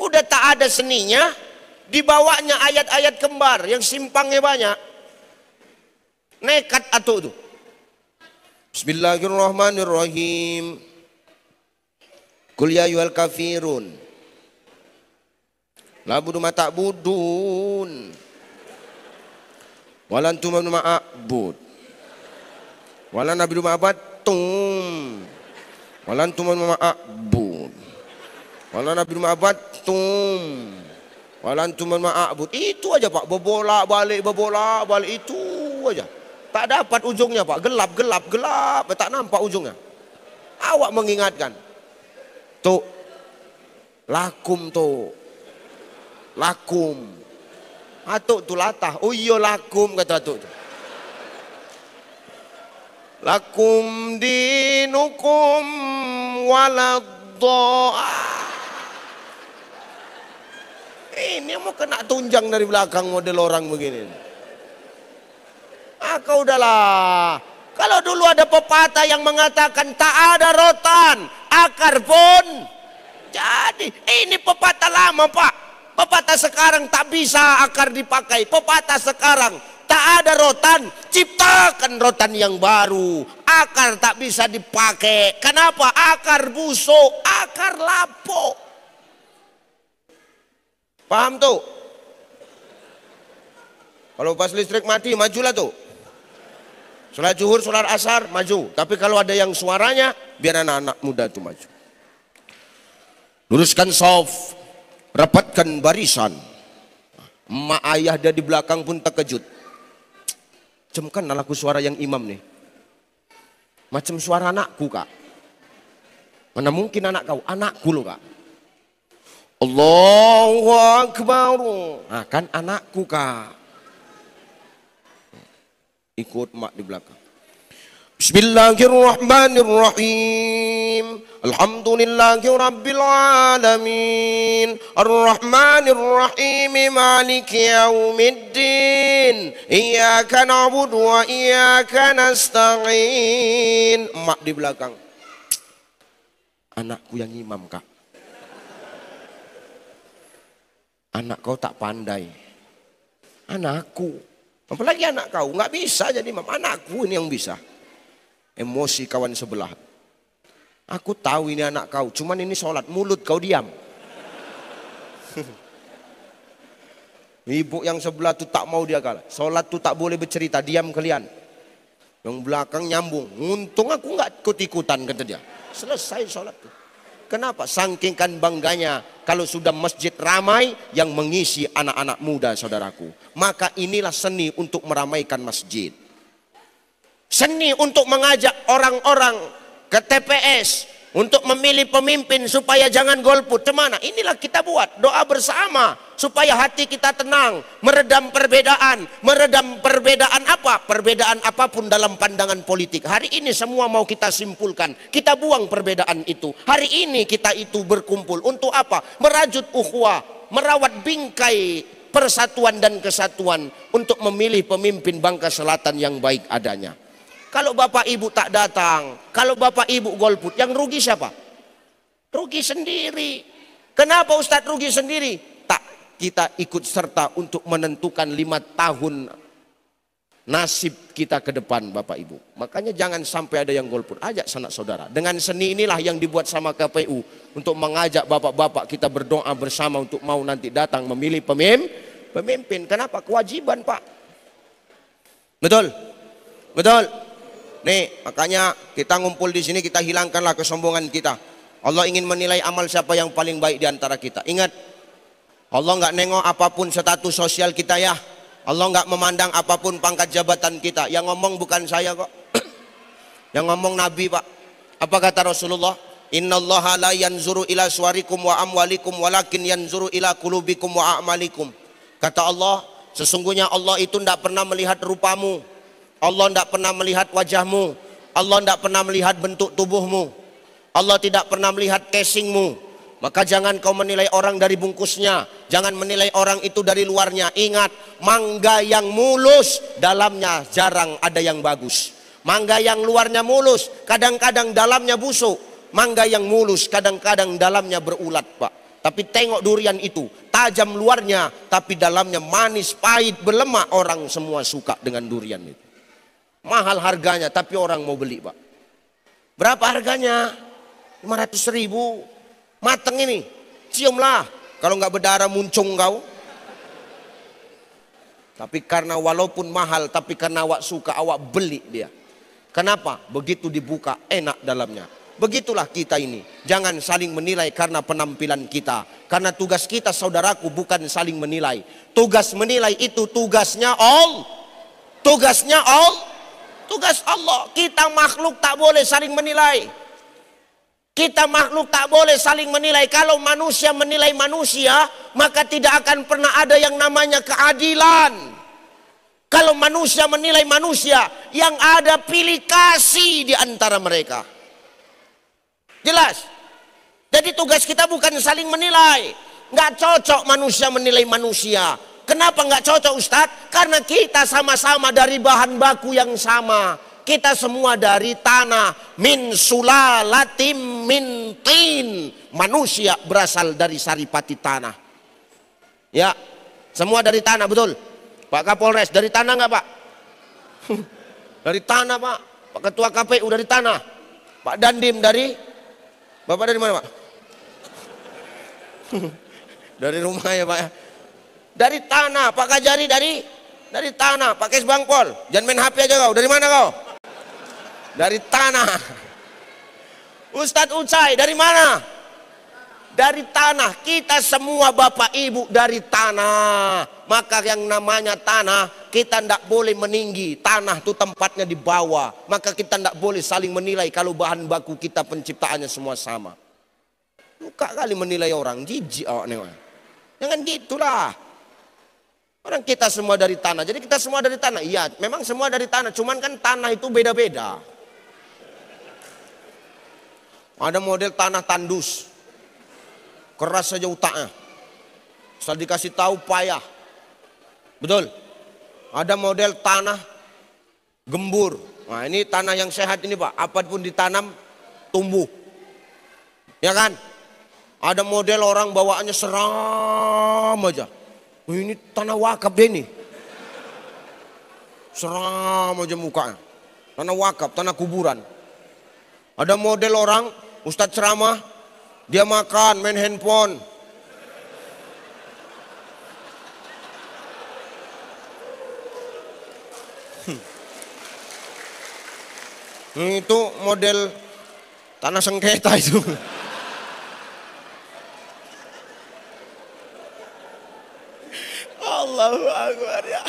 Udah tak ada seninya, dibawanya ayat-ayat kembar yang simpangnya banyak. Nekat atuh tuh. Bismillahirrahmanirrahim. Qul ya ayyuhal kafirun la budu ma ta'budun walan tumanu ma'bud walan nabidu ma'abattum walan tumanu ma'bud walan nabidu ma'abattum walan tumanu ma'bud. Itu aja Pak, bebolak balik itu aja. Tak dapat ujungnya Pak, gelap, tak nampak ujungnya. Awak mengingatkan. Tuh, lakum tuh, lakum. Atuk tuh latah, oh iya lakum kata atuk tuh. Lakum dinukum waladdoa. Ini mau kena tunjang dari belakang model orang begini. Kau udahlah. Kalau dulu ada pepatah yang mengatakan tak ada rotan, akar pun jadi. Ini pepatah lama Pak. Pepatah sekarang tak bisa akar dipakai. Pepatah sekarang tak ada rotan, ciptakan rotan yang baru. Akar tak bisa dipakai. Kenapa? Akar busuk, akar lapuk. Paham tuh? Kalau pas listrik mati, majulah tuh. Sholat zuhur, sholat asar, maju. Tapi kalau ada yang suaranya, biar anak-anak muda itu maju. Luruskan shaf, rapatkan barisan. Emak ayah dia di belakang pun terkejut. Cemkan laku suara yang imam nih. Macam suara anakku Kak. Mana mungkin anak kau? Anakku loh Kak. Allahu Akbar. Nah kan anakku Kak. Ikut mak di belakang. Bismillahirrahmanirrahim. Alhamdulillahi rabbil alamin. Ar-Rahmanirrahim. Maliki yaumiddin. Iyyaka na'budu wa iyyaka nasta'in. Mak di belakang. Anakku yang imam Kak. Anak kau tak pandai. Anakku. Apalagi anak kau, nggak bisa jadi imam. Anakku ini yang bisa. Emosi kawan sebelah. Aku tahu ini anak kau, cuman ini sholat, mulut kau diam. Ibu yang sebelah tuh tak mau dia kalah. Sholat tuh tak boleh bercerita, diam kalian. Yang belakang nyambung. Untung aku nggak ikut-ikutan kata dia. Selesai sholat tuh. Kenapa? Saking kan bangganya kalau sudah masjid ramai yang mengisi anak-anak muda saudaraku. Maka inilah seni untuk meramaikan masjid. Seni untuk mengajak orang-orang ke TPS. Untuk memilih pemimpin supaya jangan golput. Cemana? Inilah kita buat doa bersama. Supaya hati kita tenang. Meredam perbedaan. Meredam perbedaan apa? Perbedaan apapun dalam pandangan politik. Hari ini semua mau kita simpulkan. Kita buang perbedaan itu. Hari ini kita itu berkumpul. Untuk apa? Merajut ukhuwah. Merawat bingkai persatuan dan kesatuan. Untuk memilih pemimpin Bangka Selatan yang baik adanya. Kalau bapak ibu tak datang, kalau bapak ibu golput, yang rugi siapa? Rugi sendiri. Kenapa Ustadz rugi sendiri? Tak, kita ikut serta untuk menentukan 5 tahun nasib kita ke depan bapak ibu. Makanya jangan sampai ada yang golput. Ajak sanak saudara. Dengan seni inilah yang dibuat sama KPU. Untuk mengajak bapak-bapak kita berdoa bersama untuk mau nanti datang memilih pemimpin. Kenapa? Kewajiban Pak. Betul? Betul? Nih, makanya kita ngumpul di sini, kita hilangkanlah kesombongan kita. Allah ingin menilai amal siapa yang paling baik di antara kita. Ingat, Allah nggak nengok apapun status sosial kita ya. Allah nggak memandang apapun pangkat jabatan kita. Yang ngomong bukan saya kok. Yang ngomong Nabi Pak. Apa kata Rasulullah? Innallaha la yanzuru ila suwarikum wa amwalikum walakin yanzuru ila qulubikum wa a'malikum. Kata Allah, sesungguhnya Allah itu tidak pernah melihat rupamu. Allah tidak pernah melihat wajahmu. Allah tidak pernah melihat bentuk tubuhmu. Allah tidak pernah melihat casingmu. Maka jangan kau menilai orang dari bungkusnya. Jangan menilai orang itu dari luarnya. Ingat, mangga yang mulus dalamnya jarang ada yang bagus. Mangga yang luarnya mulus kadang-kadang dalamnya busuk. Mangga yang mulus kadang-kadang dalamnya berulat Pak. Tapi tengok durian itu, tajam luarnya, tapi dalamnya manis, pahit, berlemak. Orang semua suka dengan durian itu. Mahal harganya, tapi orang mau beli, Pak. Berapa harganya? 500.000. Mateng ini, ciumlah. Kalau nggak berdarah muncung kau. Tapi karena walaupun mahal, tapi karena awak suka, awak beli dia. Kenapa? Begitu dibuka, enak dalamnya. Begitulah kita ini. Jangan saling menilai karena penampilan kita. Karena tugas kita, saudaraku, bukan saling menilai. Tugas menilai itu tugasnya Allah. Tugasnya Allah. Tugas Allah. Kita makhluk tak boleh saling menilai. Kita makhluk tak boleh saling menilai. Kalau manusia menilai manusia, maka tidak akan pernah ada yang namanya keadilan. Kalau manusia menilai manusia, yang ada pilih kasih di antara mereka. Jelas? Jadi tugas kita bukan saling menilai. Nggak cocok manusia menilai manusia. Kenapa nggak cocok, Ustadz? Karena kita sama-sama dari bahan baku yang sama. Kita semua dari tanah. Min sulalatim min tin. Manusia berasal dari saripati tanah. Ya, semua dari tanah, betul? Pak Kapolres dari tanah nggak, Pak? Dari tanah, Pak. Pak Ketua KPU dari tanah. Pak Dandim dari... Bapak dari mana, Pak? Dari rumah ya, Pak ya. Dari tanah. Pak Kajari dari tanah. Pak Kes Bangpol, jangan main HP aja kau. Dari mana kau? Dari tanah. Ustadz Ucai dari mana? Dari tanah. Kita semua Bapak Ibu dari tanah. Maka yang namanya tanah, kita tidak boleh meninggi. Tanah itu tempatnya di bawah. Maka kita tidak boleh saling menilai kalau bahan baku kita penciptaannya semua sama. Luka kali menilai orang, jijik awak nih. Jangan gitulah. Orang kita semua dari tanah. Jadi kita semua dari tanah. Iya, memang semua dari tanah. Cuman kan tanah itu beda-beda. Ada model tanah tandus. Keras saja utaknya. Setelah dikasih tahu payah. Betul. Ada model tanah gembur. Nah, ini tanah yang sehat ini, Pak. Apapun ditanam tumbuh. Ya kan? Ada model orang bawaannya seram aja. Oh, ini tanah wakaf deh ini. Seram aja mukanya. Tanah wakaf, tanah kuburan. Ada model orang ustadz ceramah, dia makan, main handphone. Itu model tanah sengketa itu. Allahu Akbar ya.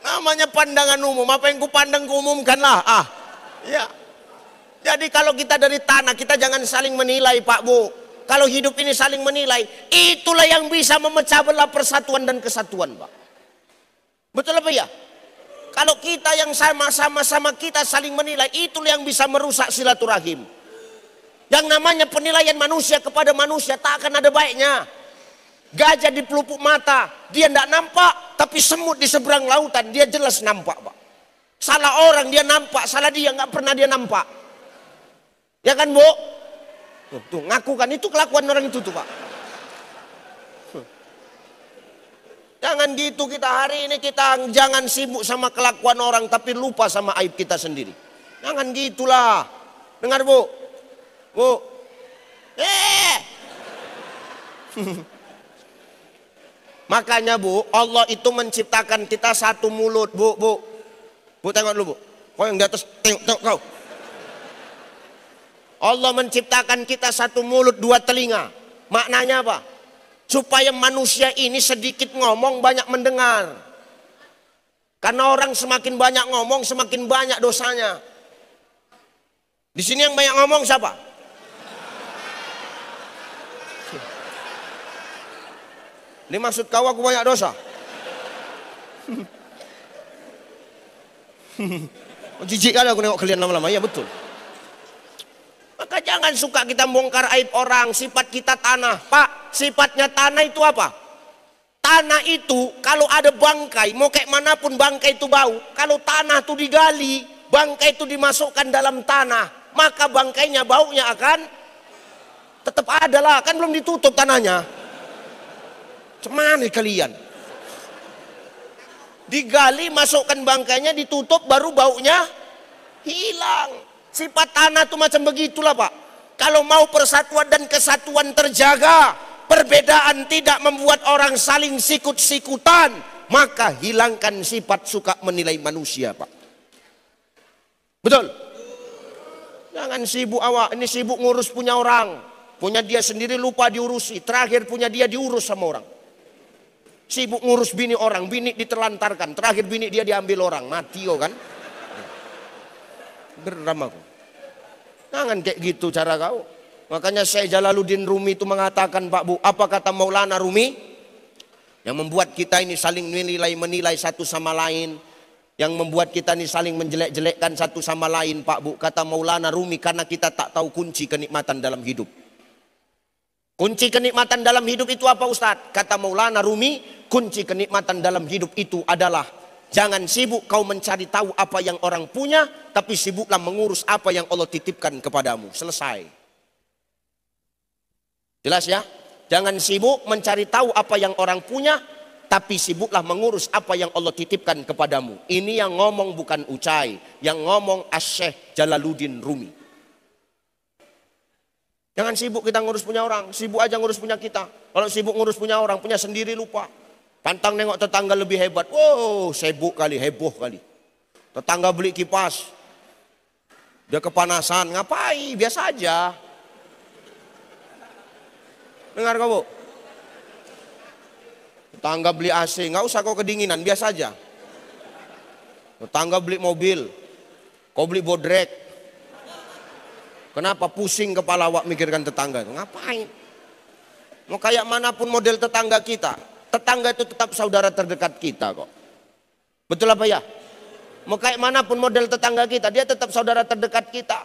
Namanya pandangan umum, apa yang ku pandang ku umumkanlah. Ya. Jadi kalau kita dari tanah, kita jangan saling menilai, Pak Bu. Kalau hidup ini saling menilai, itulah yang bisa memecah belah persatuan dan kesatuan, Pak. Betul apa ya? Kalau kita yang sama-sama kita saling menilai, itulah yang bisa merusak silaturahim. Yang namanya penilaian manusia kepada manusia tak akan ada baiknya. Gajah di pelupuk mata, dia tidak nampak, tapi semut di seberang lautan, dia jelas nampak, Pak. Salah orang dia nampak, salah dia nggak pernah dia nampak. Ya kan, Bu? Tuh, ngaku kan, itu kelakuan orang itu tuh, Pak. Jangan gitu kita hari ini, kita jangan sibuk sama kelakuan orang tapi lupa sama aib kita sendiri. Jangan gitulah. Dengar, Bu? Bu. Makanya, Bu, Allah itu menciptakan kita satu mulut, Bu. Bu tengok dulu, Bu. Kau yang di atas, tengok kau. Allah menciptakan kita satu mulut, dua telinga. Maknanya apa? Supaya manusia ini sedikit ngomong, banyak mendengar. Karena orang semakin banyak ngomong, semakin banyak dosanya. Di sini yang banyak ngomong siapa? Ini maksud kau aku banyak dosa? Jijik kali aku nengok kalian lama-lama. Ya betul. Maka jangan suka kita bongkar aib orang. Sifat kita tanah. Pak, sifatnya tanah itu apa? Tanah itu kalau ada bangkai, mau kayak manapun bangkai itu bau. Kalau tanah itu digali, bangkai itu dimasukkan dalam tanah. maka bangkainya, baunya akan tetap ada lah, kan belum ditutup tanahnya. Cuman kalian digali, masukkan bangkainya, ditutup, baru baunya hilang. Sifat tanah tuh macam begitulah Pak. Kalau mau persatuan dan kesatuan terjaga, perbedaan tidak membuat orang saling sikut-sikutan, maka hilangkan sifat suka menilai manusia Pak. Betul? Jangan sibuk awak, ini sibuk ngurus punya orang, punya dia sendiri lupa diurusi, terakhir punya dia diurus sama orang. Sibuk ngurus bini orang, bini diterlantarkan, terakhir bini dia diambil orang, mati yo kan. Geram aku. Jangan kayak gitu cara kau. Makanya Syekh Jalaluddin Rumi itu mengatakan Pak Bu, apa kata Maulana Rumi? Yang membuat kita ini saling menilai satu sama lain, yang membuat kita ini saling menjelek-jelekkan satu sama lain Pak Bu, kata Maulana Rumi, karena kita tak tahu kunci kenikmatan dalam hidup. Kunci kenikmatan dalam hidup itu apa Ustadz? Kata Maulana Rumi, kunci kenikmatan dalam hidup itu adalah jangan sibuk kau mencari tahu apa yang orang punya, tapi sibuklah mengurus apa yang Allah titipkan kepadamu. Selesai. Jelas ya? Jangan sibuk mencari tahu apa yang orang punya, tapi sibuklah mengurus apa yang Allah titipkan kepadamu. Ini yang ngomong bukan Ucai, yang ngomong Syekh Jalaluddin Rumi. Jangan sibuk kita ngurus punya orang, sibuk aja ngurus punya kita. Kalau sibuk ngurus punya orang, punya sendiri lupa. Pantang nengok tetangga lebih hebat. Wow, sibuk kali, heboh kali. Tetangga beli kipas, dia kepanasan, ngapain? Biasa aja. Dengar kau? Tetangga beli AC, nggak usah kau kedinginan, biasa aja. Tetangga beli mobil, kau beli bodrek. Kenapa pusing kepala awak mikirkan tetangga itu? Ngapain? Mau kayak manapun model tetangga kita, tetangga itu tetap saudara terdekat kita kok. Betul apa ya? Mau kayak manapun model tetangga kita, dia tetap saudara terdekat kita.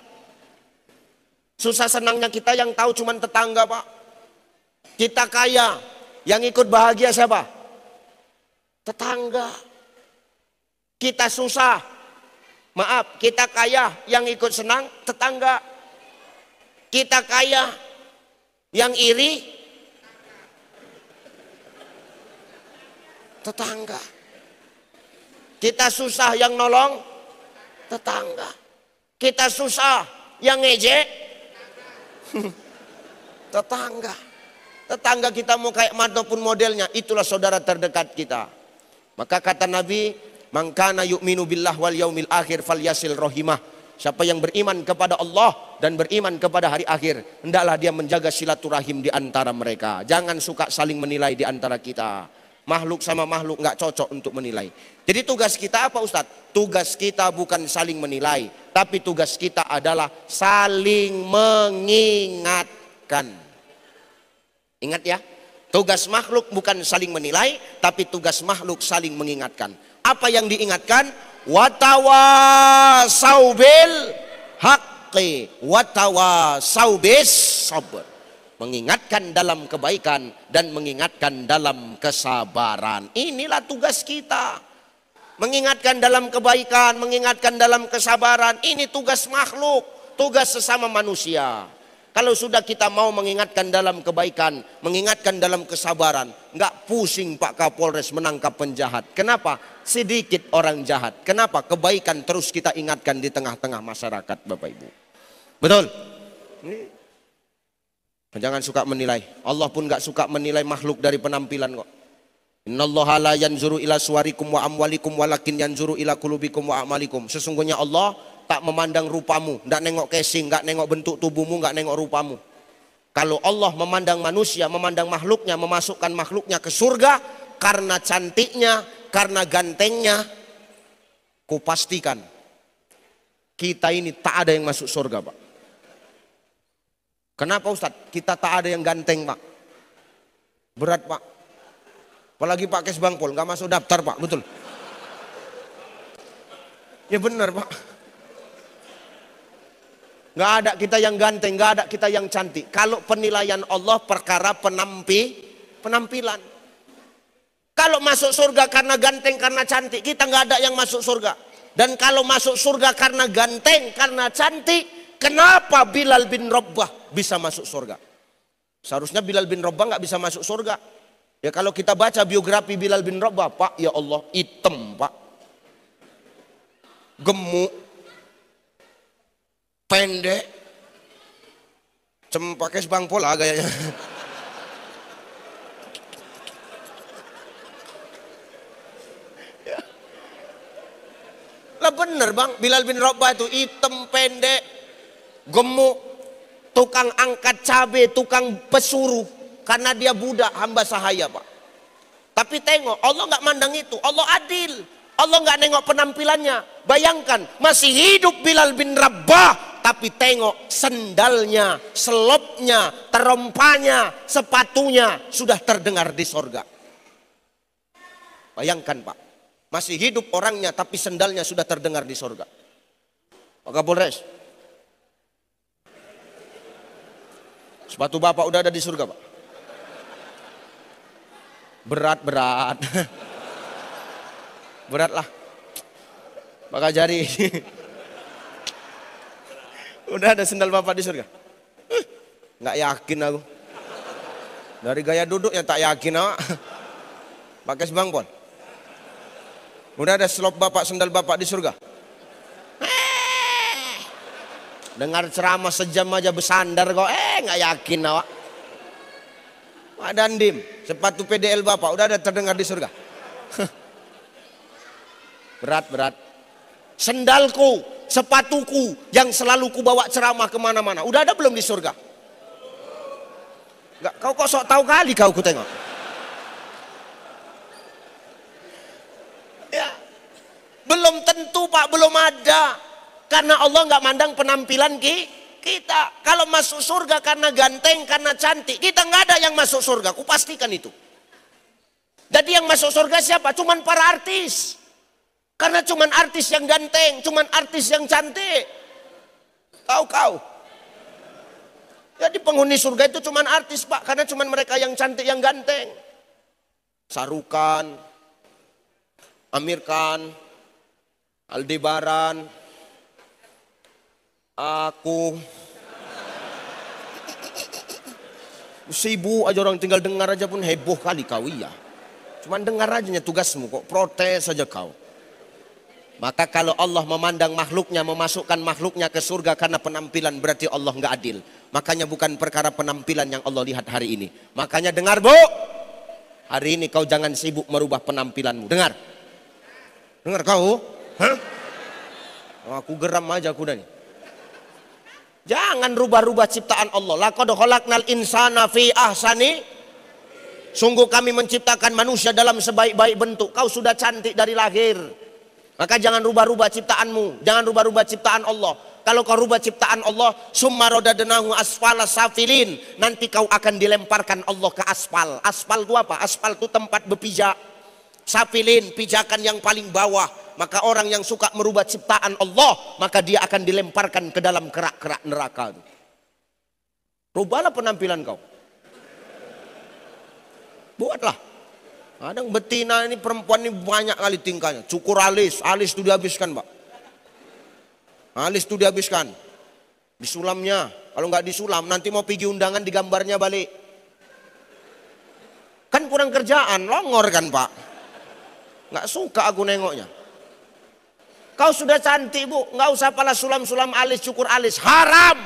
Susah senangnya kita yang tahu cuman tetangga Pak. Kita kaya, yang ikut bahagia siapa? Tetangga. Kita susah, maaf, kita kaya, yang ikut senang tetangga. Kita kaya, yang iri tetangga. Kita susah, yang nolong tetangga. Kita susah, yang ngejek tetangga. Tetangga kita mau kayak manapun modelnya, itulah saudara terdekat kita. Maka kata Nabi, man kana yu'minu billah wal yaumil akhir falyasil rahimah. Siapa yang beriman kepada Allah dan beriman kepada hari akhir, hendaklah dia menjaga silaturahim di antara mereka. Jangan suka saling menilai di antara kita. Makhluk sama makhluk nggak cocok untuk menilai. Jadi tugas kita apa Ustadz? Tugas kita bukan saling menilai, tapi tugas kita adalah saling mengingatkan. Ingat ya, tugas makhluk bukan saling menilai, tapi tugas makhluk saling mengingatkan. Apa yang diingatkan? Watawasau bil haqqi watawasau bis sabr. Mengingatkan dalam kebaikan dan mengingatkan dalam kesabaran. Inilah tugas kita. Mengingatkan dalam kebaikan, mengingatkan dalam kesabaran. Ini tugas makhluk, tugas sesama manusia. Kalau sudah kita mau mengingatkan dalam kebaikan, mengingatkan dalam kesabaran, nggak pusing Pak Kapolres menangkap penjahat. Kenapa? Sedikit orang jahat. Kenapa? Kebaikan terus kita ingatkan di tengah-tengah masyarakat, Bapak Ibu. Betul? Jangan suka menilai. Allah pun nggak suka menilai makhluk dari penampilan kok. Innallaha la yanzuru ila suwarikum wa amwalikum walakin yanzuru ila qulubikum wa amalikum. Sesungguhnya Allah tak memandang rupamu, nggak nengok casing, nggak nengok bentuk tubuhmu, nggak nengok rupamu. Kalau Allah memandang manusia, memandang makhluknya, memasukkan makhluknya ke surga karena cantiknya, karena gantengnya, kupastikan kita ini tak ada yang masuk surga, Pak. Kenapa Ustadz? Kita tak ada yang ganteng, Pak. Berat, Pak. Apalagi Pak Kes Bangpol, nggak masuk daftar, Pak. Betul. Ya benar, Pak. Nggak ada kita yang ganteng, nggak ada kita yang cantik. Kalau penilaian Allah perkara penampilan. Kalau masuk surga karena ganteng, karena cantik, kita nggak ada yang masuk surga. Dan kalau masuk surga karena ganteng, karena cantik, Kenapa Bilal bin Rabah bisa masuk surga? Seharusnya Bilal bin Rabah nggak bisa masuk surga. Ya kalau kita baca biografi Bilal bin Rabah, Pak, ya Allah, hitam, Pak. Gemuk, pendek, pakai sebang pola gayanya. Ya. Lah bener bang, Bilal bin Rabah itu hitam, pendek, gemuk, tukang angkat cabai, tukang pesuruh, karena dia budak hamba sahaya Pak. Tapi tengok, Allah nggak mandang itu, Allah adil. Allah nggak nengok penampilannya. Bayangkan, masih hidup Bilal bin Rabah, tapi tengok sendalnya, selopnya, terompanya, sepatunya sudah terdengar di sorga. Bayangkan Pak, masih hidup orangnya, tapi sendalnya sudah terdengar di sorga. Pak Kapolres, sepatu Bapak udah ada di surga Pak? Berat. Berat lah. Pak Kajari. Udah ada sendal Bapak di surga? Nggak yakin aku. Dari gaya duduknya tak yakin awak. Pakai sebangpon. Udah ada selop Bapak, sendal Bapak di surga? Dengar ceramah sejam aja bersandar kok. Nggak yakin awak. Pak Dandim, sepatu PDL Bapak udah ada terdengar di surga? Berat. Sendalku, sepatuku yang selalu ku bawa ceramah kemana-mana, udah ada belum di surga? Enggak, kau kok sok tahu kali kau ku tengok. Ya, belum tentu Pak, belum ada. Karena Allah nggak mandang penampilan kita. Kalau masuk surga karena ganteng, karena cantik, kita nggak ada yang masuk surga, ku pastikan itu. Jadi yang masuk surga siapa? Cuman para artis. Karena cuman artis yang ganteng, cuman artis yang cantik. Kau. Jadi penghuni surga itu cuman artis Pak, karena cuman mereka yang cantik, yang ganteng. Sarukan, Amir Khan, Aldebaran, aku. Sibuk aja orang tinggal dengar aja pun heboh kali kau, iya. Cuman dengar aja tugasmu kok, protes saja kau. Maka kalau Allah memandang makhluknya, memasukkan makhluknya ke surga karena penampilan, berarti Allah nggak adil. Makanya bukan perkara penampilan yang Allah lihat hari ini. Makanya dengar Bu, hari ini kau jangan sibuk merubah penampilanmu. Dengar kau? Hah? Aku geram aja aku dah nih. Jangan rubah-rubah ciptaan Allah. Laqad khalaqnal insana fi ahsani. Sungguh kami menciptakan manusia dalam sebaik-baik bentuk. Kau sudah cantik dari lahir. Maka jangan rubah-rubah ciptaanmu. Jangan rubah-rubah ciptaan Allah. Kalau kau rubah ciptaan Allah, summa radadnahu asfala safilin. Nanti kau akan dilemparkan Allah ke aspal. Aspal itu apa? Aspal itu tempat berpijak. Safilin, pijakan yang paling bawah. Maka orang yang suka merubah ciptaan Allah, maka dia akan dilemparkan ke dalam kerak-kerak neraka. Rubahlah penampilan kau. Buatlah. Kadang betina ini, perempuan ini banyak kali tingkahnya. Cukur alis itu dihabiskan Pak. Alis itu dihabiskan. Disulamnya. Kalau nggak disulam, nanti mau pergi undangan digambarnya balik. Kan kurang kerjaan, longor kan Pak. Nggak suka aku nengoknya. Kau sudah cantik Bu, nggak usah pala sulam-sulam alis, cukur alis, haram.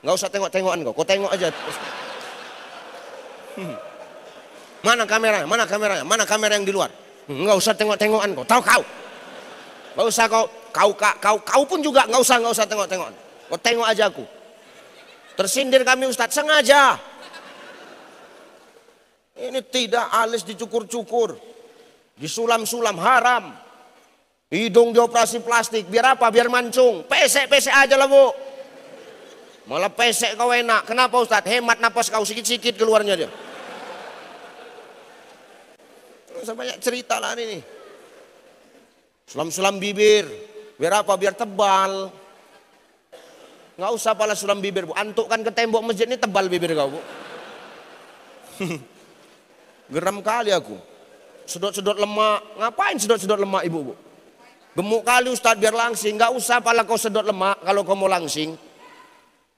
Nggak usah tengok-tengokan kau tengok aja. Mana kameranya? Mana kamera yang di luar? Nggak usah tengok-tengokan kau. Tahu kau? Nggak usah kau pun juga nggak usah tengok-tengokan. Kau tengok aja aku. Tersindir kami Ustadz sengaja. Ini tidak alis dicukur-cukur, disulam-sulam haram. Hidung dioperasi plastik, biar apa? Biar mancung. Pesek aja lah Bu. Malah pesek kau enak. Kenapa Ustadz? Hemat napas kau sikit-sikit keluarnya dia. Banyak cerita lah ini. Sulam-sulam bibir. Biar apa? Biar tebal. Nggak usah pala sulam bibir Bu. Antukkan ke tembok masjid ini tebal bibir kau Bu. Geram kali aku. Sedot-sedot lemak. Ngapain sedot-sedot lemak Ibu? Gemuk kali Ustadz biar langsing. Nggak usah pala kau sedot lemak kalau kau mau langsing.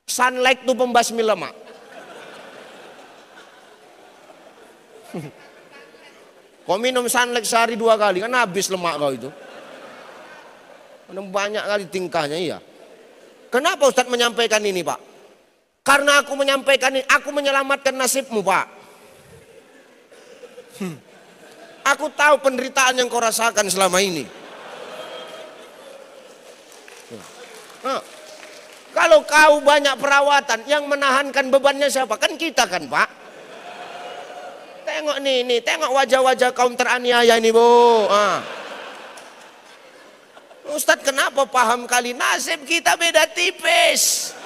Sunlight itu pembasmi lemak. Kau minum sunlight sehari 2 kali kan habis lemak kau itu. Banyak kali tingkahnya, iya. Kenapa Ustadz menyampaikan ini, Pak? Karena aku menyampaikan ini, aku menyelamatkan nasibmu, Pak. Aku tahu penderitaan yang kau rasakan selama ini. Kalau kau banyak perawatan, yang menahankan bebannya siapa? Kan kita kan, Pak. Tengok nih, tengok wajah-wajah kaum teraniaya ini, Bu. Ustadz kenapa paham kali? Nasib kita beda tipis.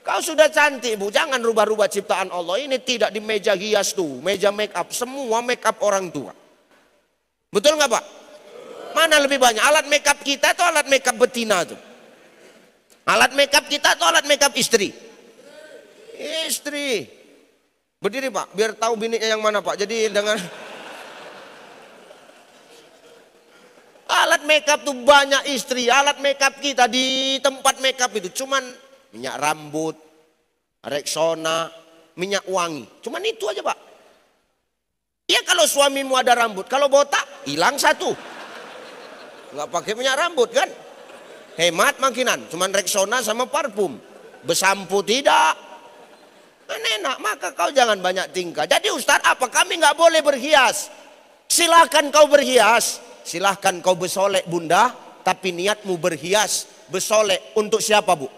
Kau sudah cantik, Bu, jangan rubah-rubah ciptaan Allah. Ini tidak di meja hias tuh, meja make up. Semua make up orang tua. Betul nggak, Pak? Mana lebih banyak? Alat make up kita atau alat make up betina tuh? Alat make up kita atau alat make up istri? Istri. Berdiri, Pak, biar tahu bininya yang mana, Pak. Jadi dengan alat make up tuh banyak istri. Alat make up kita di tempat make up itu cuman minyak rambut, Rexona, minyak wangi. Cuman itu aja, Pak. Ya kalau suamimu ada rambut, kalau botak hilang 1. Nggak pakai minyak rambut kan? Hemat makinan, cuman Rexona sama parfum. Besampu tidak. Kan enak, maka kau jangan banyak tingkah. Jadi Ustadz, apa kami nggak boleh berhias? Silahkan kau berhias. Silahkan kau bersolek, Bunda, tapi niatmu berhias, bersolek untuk siapa, Bu?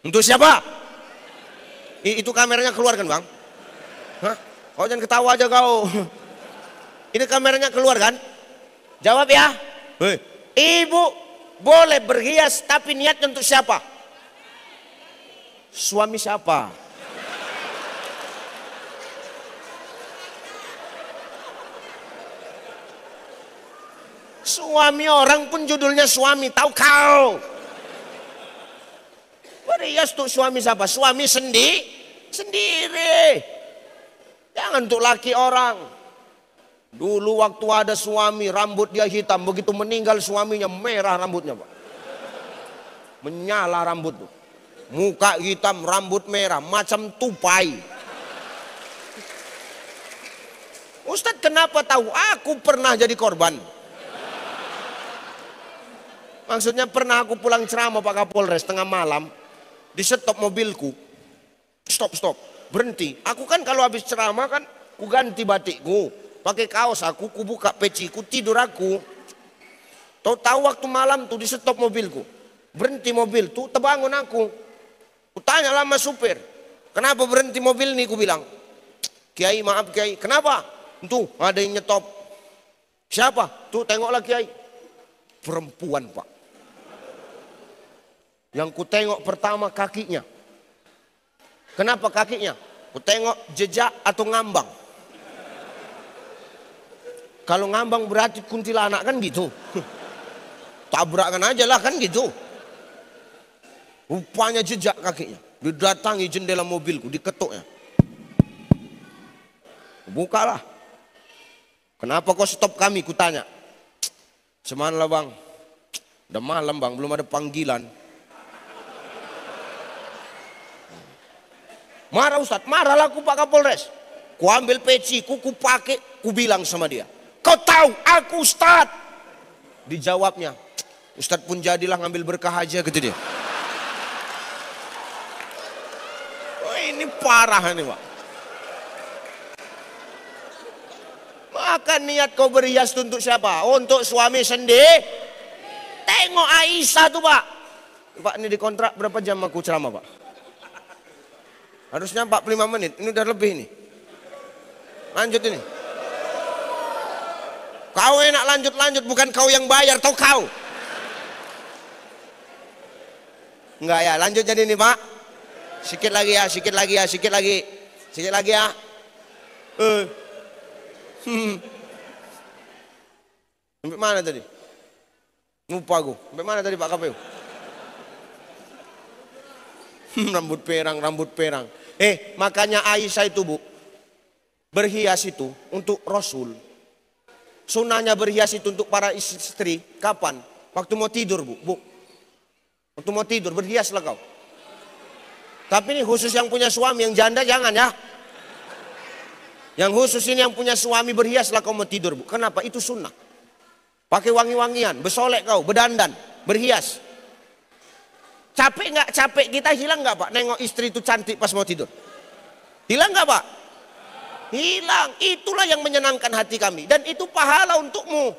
Untuk siapa? Itu kameranya keluar kan, Bang? Hah? Kau jangan ketawa aja kau. Ini kameranya keluar kan? Jawab ya. Hei. Ibu boleh berhias tapi niatnya untuk siapa? Suami siapa? Suami orang pun judulnya suami, tahu kau? Berhias tuh suami siapa? Suami sendiri. Jangan untuk laki orang. Dulu waktu ada suami rambut dia hitam, begitu meninggal suaminya merah rambutnya, Pak. Menyala rambut tuh. Muka hitam, rambut merah, macam tupai. Ustadz kenapa tahu? Aku pernah jadi korban. Maksudnya pernah aku pulang ceramah Pak Kapolres tengah malam, di stop mobilku. Stop, berhenti. Aku kan kalau habis ceramah kan, ku ganti batikku, pakai kaos aku, ku buka peciku, tidur aku. Tahu waktu malam tuh di stop mobilku, berhenti mobil tuh, terbangun aku. Ku tanya sama supir, kenapa berhenti mobil nih? Ku bilang, Kiai maaf Kiai, kenapa? Tuh ada yang nyetop. Siapa? Tuh tengoklah Kiai. Perempuan, Pak. Yang ku tengok pertama kakinya. Kenapa kakinya? Ku tengok jejak atau ngambang. Kalau ngambang berarti kuntilanak kan gitu. Tabrakan aja lah kan gitu. Rupanya jejak kakinya. Didatangi jendela mobilku, diketuknya. Bukalah. Kenapa kau stop kami? Ku tanya. Semanlah Bang. Udah malam Bang, belum ada panggilan. Marah Ustadz, marahlah aku Pak Kapolres. Ku ambil peci, ku pakai, ku bilang sama dia, kau tahu aku Ustadz. Dijawabnya, Ustadz pun jadilah ngambil berkah aja gitu dia. Oh, ini parah nih Pak. Maka niat kau berhias untuk siapa? Untuk suami sendiri. Tengok Aisyah tuh Pak. Pak ini dikontrak berapa jam aku ceramah Pak? Harusnya 45 menit, ini udah lebih nih. Lanjut ini. Kau enak lanjut, bukan kau yang bayar, tau kau. Enggak ya, lanjut jadi ini Pak. Sikit lagi ya. Sampai mana tadi? Lupa aku. Sampai mana tadi Pak KPU? Rambut perang. Makanya Aisyah itu Bu, berhias itu untuk Rasul. Sunahnya berhias itu untuk para istri kapan? Waktu mau tidur Bu. Waktu mau tidur berhiaslah kau. Tapi ini khusus yang punya suami, yang janda jangan ya. Yang khusus ini yang punya suami berhiaslah kau mau tidur, Bu. Kenapa? Itu sunnah. Pakai wangi-wangian, bersolek kau, berdandan, berhias. Capek nggak? Capek kita hilang nggak Pak? Nengok istri itu cantik pas mau tidur. Hilang nggak Pak? Hilang. Itulah yang menyenangkan hati kami. Dan itu pahala untukmu.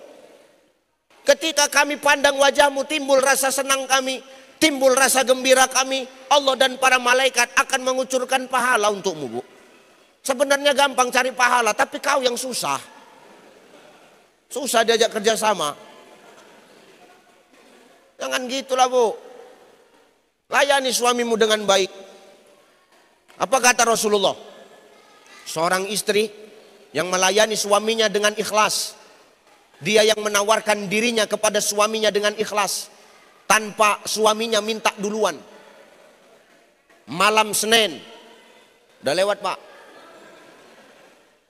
Ketika kami pandang wajahmu, timbul rasa senang kami, timbul rasa gembira kami. Allah dan para malaikat akan mengucurkan pahala untukmu, Bu. Sebenarnya gampang cari pahala, tapi kau yang susah. Susah diajak kerjasama. Jangan gitulah, Bu. Layani suamimu dengan baik. Apa kata Rasulullah? Seorang istri yang melayani suaminya dengan ikhlas. Dia yang menawarkan dirinya kepada suaminya dengan ikhlas. Tanpa suaminya minta duluan. Malam Senin. Udah lewat Pak.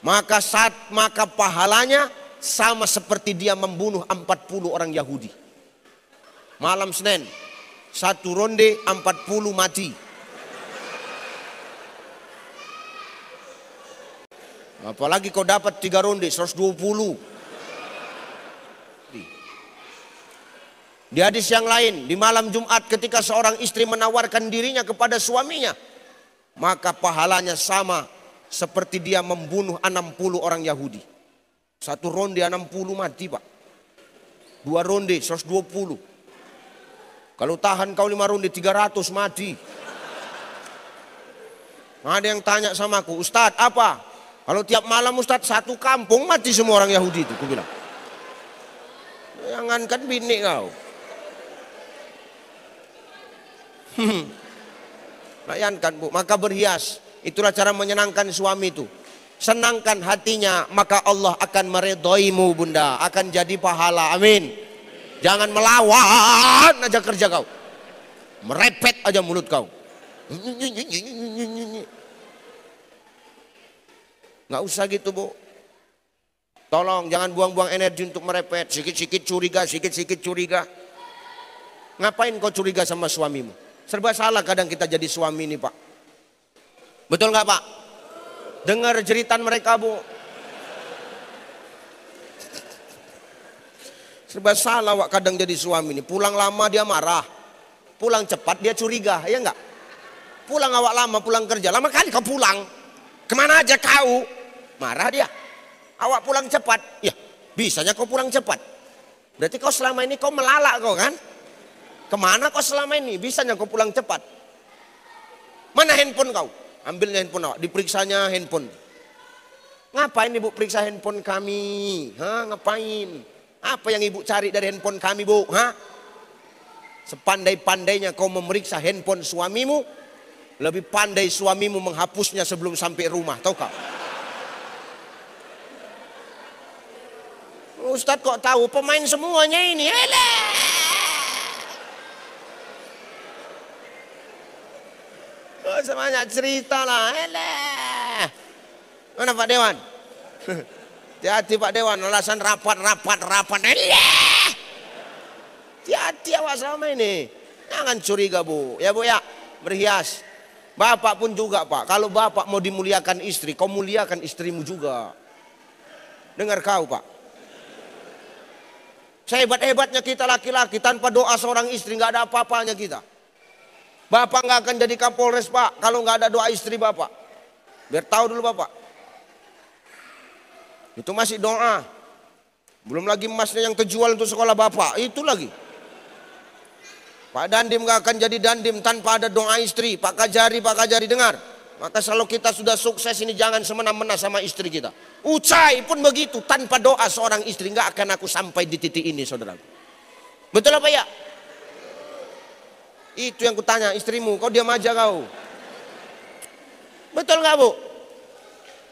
Maka pahalanya sama seperti dia membunuh 40 orang Yahudi. Malam Senin. 1 ronde 40 mati. Apalagi kau dapat 3 ronde 120. Di hadis yang lain, di malam Jumat ketika seorang istri menawarkan dirinya kepada suaminya, maka pahalanya sama seperti dia membunuh 60 orang Yahudi. 1 ronde 60 mati Pak. 2 ronde 120. Kalau tahan kau 5 ronde 300 mati. Ada yang tanya sama aku, Ustadz apa? Kalau tiap malam Ustadz 1 kampung mati semua orang Yahudi itu. Aku bilang, jangankan bini kau. Layankan Bu, maka berhias. Itulah cara menyenangkan suami itu. Senangkan hatinya, maka Allah akan meridhoimu Bunda. Akan jadi pahala, amin. Jangan melawan aja kerja kau. Merepet aja mulut kau. Nggak usah gitu Bu. Tolong jangan buang-buang energi untuk merepet. Sikit-sikit curiga, sikit-sikit curiga. Ngapain kau curiga sama suamimu? Serba salah kadang kita jadi suami ini Pak. Betul nggak Pak? Dengar jeritan mereka Bu. Serba salah Wak kadang jadi suami ini. Pulang lama dia marah. Pulang cepat dia curiga, ya enggak? Pulang awak lama, pulang kerja. Lama kali kau pulang. Kemana aja kau? Marah dia. Awak pulang cepat. Ya, bisanya kau pulang cepat. Berarti kau selama ini kau melalak kau kan? Kemana kau selama ini? Bisanya kau pulang cepat. Mana handphone kau? Ambilnya handphone awak, diperiksanya handphone. Ngapain Ibu periksa handphone kami? Hah, ngapain? Apa yang Ibu cari dari handphone kami Bu? Hah? Sepandai-pandainya kau memeriksa handphone suamimu, lebih pandai suamimu menghapusnya sebelum sampai rumah, tahu kau? Ustadz kok tahu? Pemain semuanya ini. Oh, semuanya cerita lah. Mana Pak Dewan? Hati-hati Pak Dewan, alasan rapat. Hati-hati awak sama ini. Jangan curiga Bu. Ya Bu ya, berhias. Bapak pun juga Pak. Kalau bapak mau dimuliakan istri, kau muliakan istrimu juga. Dengar kau Pak. Sehebat-hebatnya kita laki-laki, tanpa doa seorang istri nggak ada apa-apanya kita. Bapak nggak akan jadi Kapolres Pak kalau nggak ada doa istri Bapak. Biar tahu dulu Bapak. Itu masih doa. Belum lagi emasnya yang terjual untuk sekolah Bapak. Itu lagi. Pak Dandim nggak akan jadi Dandim tanpa ada doa istri. Pak Kajari dengar. Maka kalau kita sudah sukses ini jangan semena-mena sama istri kita. Ucai pun begitu. Tanpa doa seorang istri nggak akan aku sampai di titik ini saudaraku. Betul apa ya? Itu yang kutanya istrimu, kau diam aja kau. Betul nggak Bu?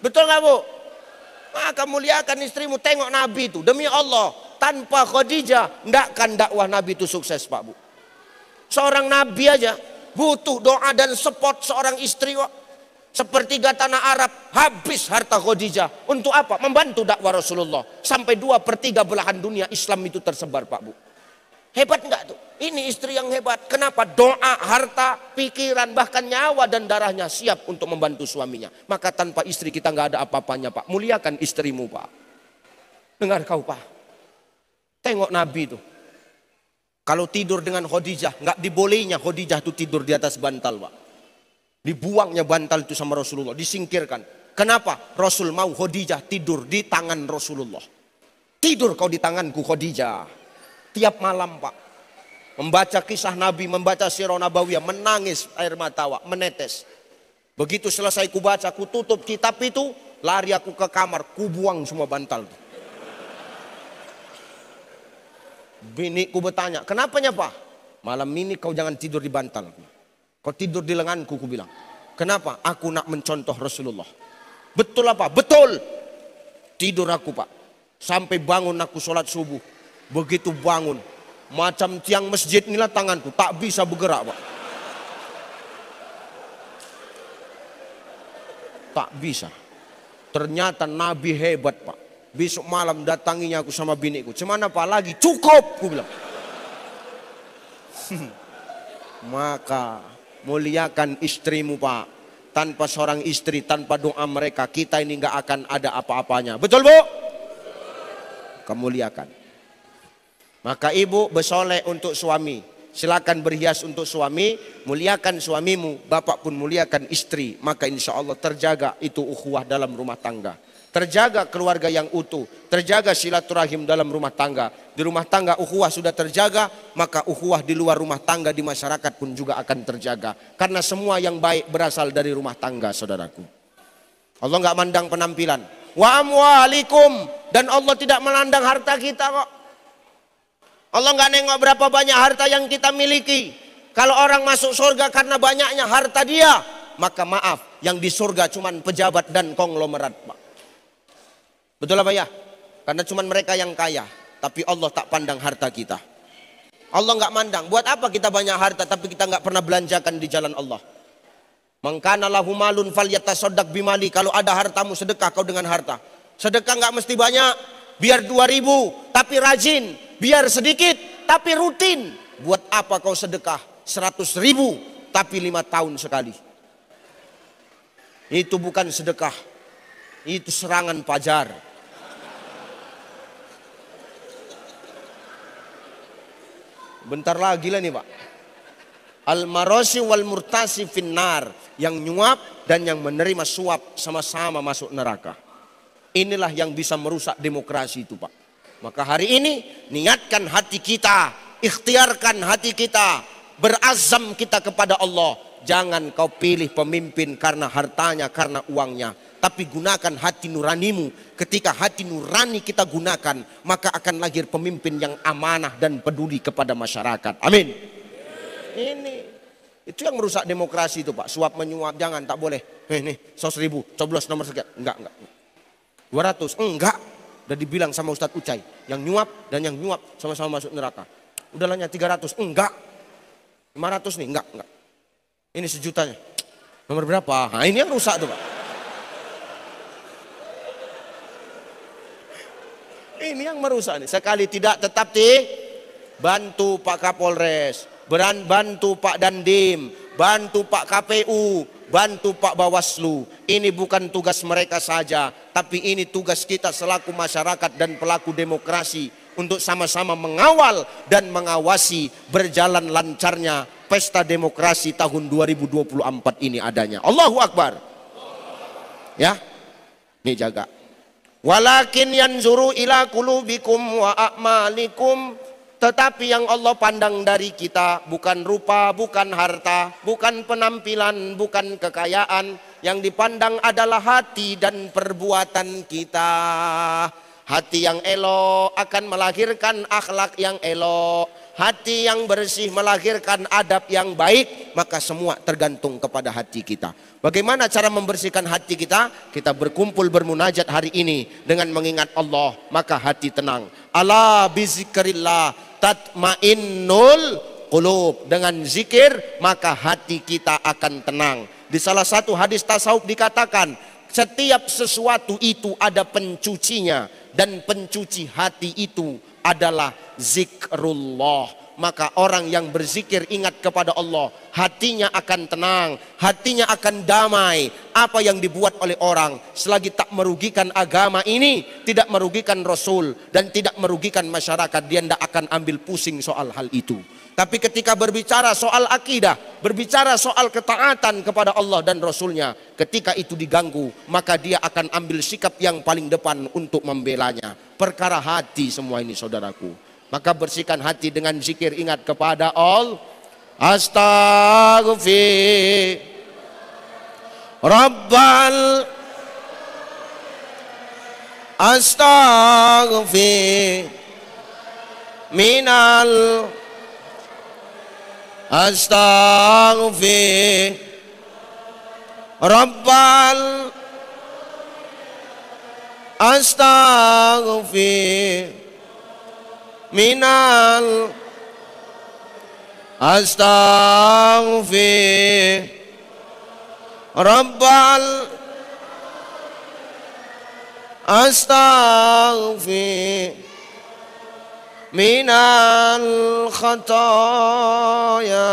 Betul nggak Bu? Maka muliakan istrimu, tengok Nabi itu. Demi Allah, tanpa Khadijah, ndakkan dakwah Nabi itu sukses Pak Bu. Seorang Nabi aja butuh doa dan support seorang istri. Sepertiga tanah Arab habis harta Khadijah. Untuk apa? Membantu dakwah Rasulullah. Sampai 2/3 belahan dunia Islam itu tersebar Pak Bu. Hebat enggak tuh? Ini istri yang hebat. Kenapa? Doa, harta, pikiran, bahkan nyawa dan darahnya siap untuk membantu suaminya. Maka tanpa istri kita nggak ada apa-apanya, Pak. Muliakan istrimu, Pak. Dengar kau, Pak. Tengok Nabi tuh. Kalau tidur dengan Khadijah, nggak dibolehnya Khadijah tuh tidur di atas bantal, Pak. Dibuangnya bantal itu sama Rasulullah, disingkirkan. Kenapa? Rasul mau Khadijah tidur di tangan Rasulullah. Tidur kau di tanganku, Khadijah. Tiap malam, Pak. Membaca kisah Nabi, membaca sirah nabawiyah, menangis air mata, Pak, menetes. Begitu selesai ku baca, ku tutup kitab itu, lari aku ke kamar, ku buang semua bantal. Biniku bertanya, kenapanya, Pak? Malam ini kau jangan tidur di bantal. Kau tidur di lenganku, ku bilang. Kenapa? Aku nak mencontoh Rasulullah. Betul apa? Betul. Tidur aku, Pak. Sampai bangun aku sholat subuh. Begitu bangun, macam tiang masjid inilah tanganku, tak bisa bergerak, Pak. Tak bisa. Ternyata Nabi hebat, Pak. Besok malam datanginya aku sama biniku. Cemana, Pak? Lagi cukup, aku bilang. Maka muliakan istrimu, Pak. Tanpa seorang istri, tanpa doa mereka, kita ini nggak akan ada apa-apanya. Betul, Bu? Kemuliakan. Maka ibu bersolek untuk suami. Silakan berhias untuk suami. Muliakan suamimu. Bapak pun muliakan istri. Maka insya Allah terjaga itu ukhuwah dalam rumah tangga. Terjaga keluarga yang utuh. Terjaga silaturahim dalam rumah tangga. Di rumah tangga ukhuwah sudah terjaga. Maka ukhuwah di luar rumah tangga di masyarakat pun juga akan terjaga. Karena semua yang baik berasal dari rumah tangga, saudaraku. Allah nggak mandang penampilan. Wa amwalikum. Dan Allah tidak melandang harta kita kok. Allah nggak nengok berapa banyak harta yang kita miliki. Kalau orang masuk surga karena banyaknya harta dia, maka maaf, yang di surga cuman pejabat dan konglomerat, Pak. Betul apa ya? Karena cuman mereka yang kaya, tapi Allah tak pandang harta kita. Allah nggak mandang. Buat apa kita banyak harta tapi kita nggak pernah belanjakan di jalan Allah? Man kana lahu malun falyatasaddaq bimali. Kalau ada hartamu, sedekah kau dengan harta. Sedekah nggak mesti banyak, biar 2.000 tapi rajin. Biar sedikit tapi rutin. Buat apa kau sedekah 100.000 tapi 5 tahun sekali? Itu bukan sedekah. Itu serangan fajar. Bentar lagi lah nih, Pak. Al-marasi wal murtasi finnar. Yang nyuap dan yang menerima suap sama-sama masuk neraka. Inilah yang bisa merusak demokrasi itu, Pak. Maka hari ini niatkan hati kita, ikhtiarkan hati kita, berazam kita kepada Allah. Jangan kau pilih pemimpin karena hartanya, karena uangnya. Tapi gunakan hati nuranimu. Ketika hati nurani kita gunakan, maka akan lahir pemimpin yang amanah dan peduli kepada masyarakat. Amin. Ini itu yang merusak demokrasi itu, Pak. Suap menyuap jangan, tak boleh. Nih 100.000, coblos nomor sekian. Enggak. 200, enggak. Udah dibilang sama Ustadz Ucai, yang nyuap dan yang nyuap sama-sama masuk neraka. Udahlah 300, enggak. 500 nih, enggak. Ini 1 jutanya. Nomor berapa? Nah, ini yang rusak tuh, Pak. Ini yang merusak nih. Sekali tidak tetap bantu Pak Kapolres, bantu Pak Dandim, bantu Pak KPU, bantu Pak Bawaslu. Ini bukan tugas mereka saja, tapi ini tugas kita selaku masyarakat dan pelaku demokrasi untuk sama-sama mengawal dan mengawasi berjalan lancarnya pesta demokrasi tahun 2024 ini adanya. Allahu Akbar. Ya, ini jaga. Walakin yanzuru ila qulubikum wa a'malikum. Tetapi yang Allah pandang dari kita bukan rupa, bukan harta, bukan penampilan, bukan kekayaan. Yang dipandang adalah hati dan perbuatan kita. Hati yang elok akan melahirkan akhlak yang elok. Hati yang bersih melahirkan adab yang baik. Maka semua tergantung kepada hati kita. Bagaimana cara membersihkan hati kita? Kita berkumpul bermunajat hari ini dengan mengingat Allah, maka hati tenang. Ala bizikrillah tatmainnul qulub. Dengan zikir maka hati kita akan tenang. Di salah satu hadis tasawuf dikatakan, setiap sesuatu itu ada pencucinya, dan pencuci hati itu adalah zikrullah. Maka orang yang berzikir ingat kepada Allah, hatinya akan tenang, hatinya akan damai. Apa yang dibuat oleh orang selagi tak merugikan agama ini, tidak merugikan Rasul, dan tidak merugikan masyarakat, dia tidak akan ambil pusing soal hal itu. Tapi ketika berbicara soal akidah, berbicara soal ketaatan kepada Allah dan Rasulnya, ketika itu diganggu, maka dia akan ambil sikap yang paling depan untuk membelanya. Perkara hati semua ini, saudaraku. Maka bersihkan hati dengan zikir, ingat kepada Allah. Astaghfir Rabbal Astaghfir Minal Astaghfir Rabbal Astaghfir Minal Astaghfir Rabbal Astaghfir Minal khataya.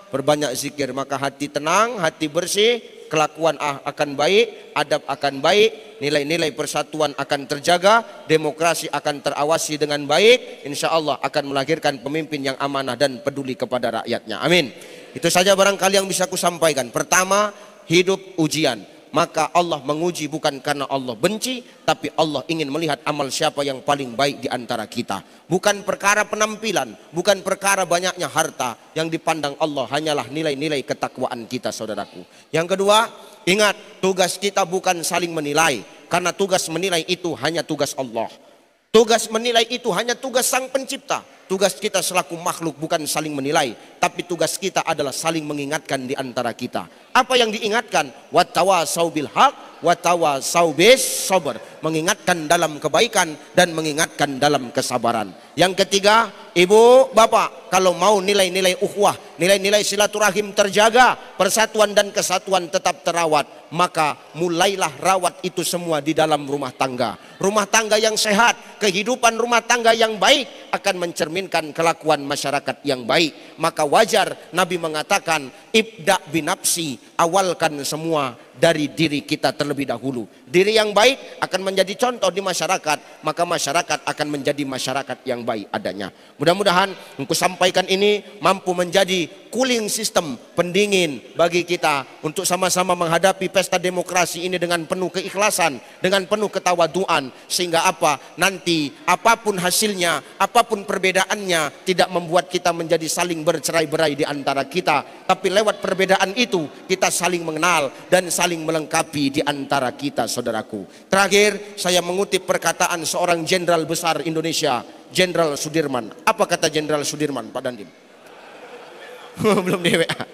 Perbanyak zikir, maka hati tenang, hati bersih, kelakuan akan baik, adab akan baik, nilai-nilai persatuan akan terjaga, demokrasi akan terawasi dengan baik, insya Allah akan melahirkan pemimpin yang amanah dan peduli kepada rakyatnya. Amin. Itu saja barangkali yang bisa aku sampaikan. Pertama, hidup ujian. Maka Allah menguji bukan karena Allah benci, tapi Allah ingin melihat amal siapa yang paling baik di antara kita. Bukan perkara penampilan, bukan perkara banyaknya harta. Yang dipandang Allah hanyalah nilai-nilai ketakwaan kita, saudaraku. Yang kedua, ingat, tugas kita bukan saling menilai, karena tugas menilai itu hanya tugas Allah. Tugas menilai itu hanya tugas Sang Pencipta. Tugas kita selaku makhluk bukan saling menilai, tapi tugas kita adalah saling mengingatkan di antara kita. Apa yang diingatkan? Wattawasau bil haq, wattawasau bis sabr. Mengingatkan dalam kebaikan dan mengingatkan dalam kesabaran. Yang ketiga, ibu, bapak, kalau mau nilai-nilai ukhuwah, nilai-nilai silaturahim terjaga, persatuan dan kesatuan tetap terawat, maka mulailah rawat itu semua di dalam rumah tangga. Rumah tangga yang sehat, kehidupan rumah tangga yang baik akan mencerminkan kelakuan masyarakat yang baik. Maka wajar Nabi mengatakan, ibda binafsi, awalkan semua dari diri kita terlebih dahulu. Diri yang baik akan menjadi contoh di masyarakat, maka masyarakat akan menjadi masyarakat yang baik adanya. Mudah-mudahan aku sampaikan ini mampu menjadi cooling system, pendingin bagi kita untuk sama-sama menghadapi pesta demokrasi ini dengan penuh keikhlasan, dengan penuh ketawaduan, sehingga apa? Nanti apapun hasilnya, apapun perbedaannya, tidak membuat kita menjadi saling bercerai-berai di antara kita, tapi lewat perbedaan itu kita saling mengenal dan saling melengkapi di antara kita, saudaraku. Terakhir, saya mengutip perkataan seorang jenderal besar Indonesia, Jenderal Sudirman. Apa kata Jenderal Sudirman, Pak Dandim? Belum di WA.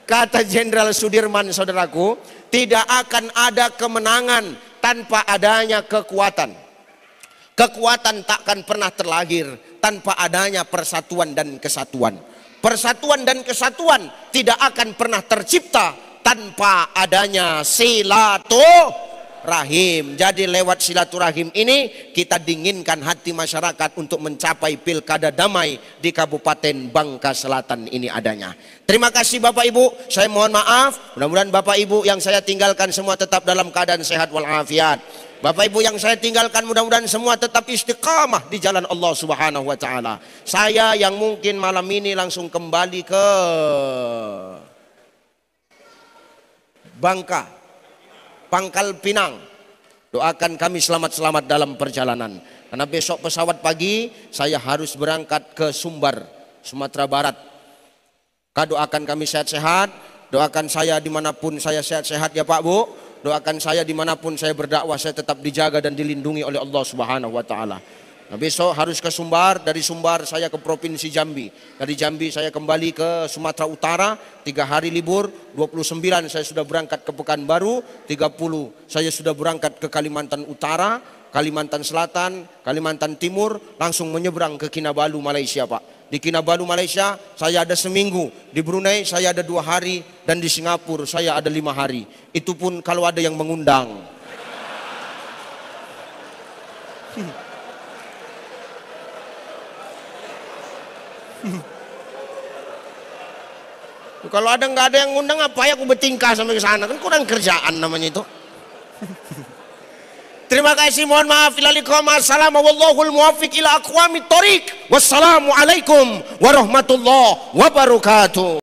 Kata Jenderal Sudirman, saudaraku, tidak akan ada kemenangan tanpa adanya kekuatan. Kekuatan takkan pernah terlahir tanpa adanya persatuan dan kesatuan. Persatuan dan kesatuan tidak akan pernah tercipta tanpa adanya silaturahim. Jadi lewat silaturahim ini kita dinginkan hati masyarakat untuk mencapai pilkada damai di Kabupaten Bangka Selatan ini adanya. Terima kasih Bapak Ibu, saya mohon maaf. Mudah-mudahan Bapak Ibu yang saya tinggalkan semua tetap dalam keadaan sehat walafiat. Bapak Ibu yang saya tinggalkan mudah-mudahan semua tetap istiqamah di jalan Allah Subhanahu wa taala. Saya yang mungkin malam ini langsung kembali ke Bangka, Pangkal Pinang. Doakan kami selamat-selamat dalam perjalanan. Karena besok pesawat pagi saya harus berangkat ke Sumbar, Sumatera Barat. Doakan kami sehat-sehat. Doakan saya dimanapun saya sehat-sehat ya Pak Bu. Doakan saya dimanapun saya berdakwah, saya tetap dijaga dan dilindungi oleh Allah Subhanahu wa taala. Nah, besok harus ke Sumbar, dari Sumbar saya ke Provinsi Jambi. Dari Jambi saya kembali ke Sumatera Utara, 3 hari libur, 29 saya sudah berangkat ke Pekanbaru, 30 saya sudah berangkat ke Kalimantan Utara, Kalimantan Selatan, Kalimantan Timur, langsung menyeberang ke Kinabalu, Malaysia Pak. Di Kinabalu, Malaysia saya ada seminggu, di Brunei saya ada 2 hari, dan di Singapura saya ada 5 hari. Itu pun kalau ada yang mengundang. Kalau ada nggak ada yang ngundang, apa ya aku bertingkah sampai ke sana, kan kurang kerjaan namanya itu. Terima kasih, mohon maaf. Assalamualaikum muwaffiq ila aqwamit thoriq. Wassalamualaikum warahmatullahi wabarakatuh.